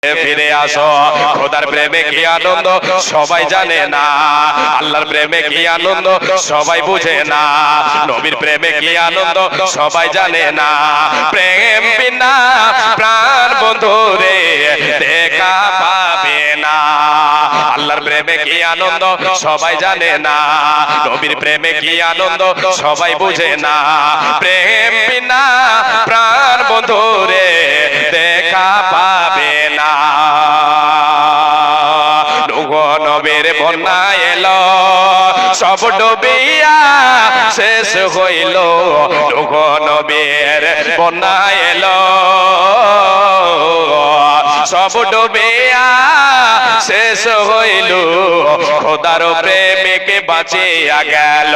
ফিরে আসো। খোদার প্রেমে কি আনন্দ সবাই জানে না, আল্লাহর প্রেমে কি আনন্দ সবাই বুঝে না, নবীর প্রেমে কি আনন্দ সবাই জানে না। প্রেম বিনা প্রাণ বন্ধু রে দেখা পাবে না। আল্লাহর প্রেমে কি আনন্দ সবাই জানে না, নবীর প্রেমে কি আনন্দ সবাই বুঝে না। প্রেম বিনা প্রাণ বন্ধু রে দেখা পাবে না। নবীর বন্যা এলো, সব ডুবিয়া শেষ হইল। নবীর বন্যা এলো, সব ডুবিয়া শেষ হইল। খোদার প্রেমিক বাঁচিয়া গেল,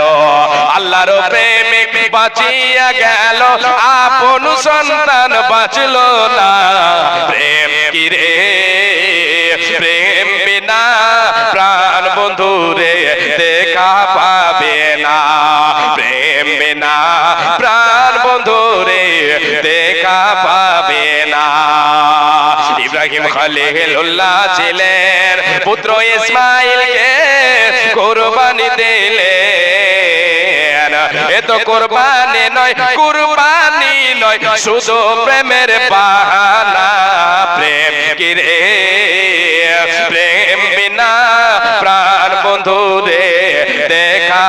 আল্লাহর প্রেমিক বাঁচিয়া গেল, আপন সন্তান বাঁচল না। প্রেম কি রে, প্রেম বিনা প্রাণ বন্ধু রে দেখা পাবে না। প্রেম বিনা প্রাণ বন্ধু রে দেখা পাবে না। ইব্রাহিম খলিলুল্লাহ ছিলেন, পুত্র ইসমাইলকে কুরবানি দিলেন। এ তো কুরবানি নয়, কুরবানি নয়, শুধু প্রেমের বাহানা। প্রেম কি রে, প্রেম বিনা প্রাণ বন্ধু রে দেখা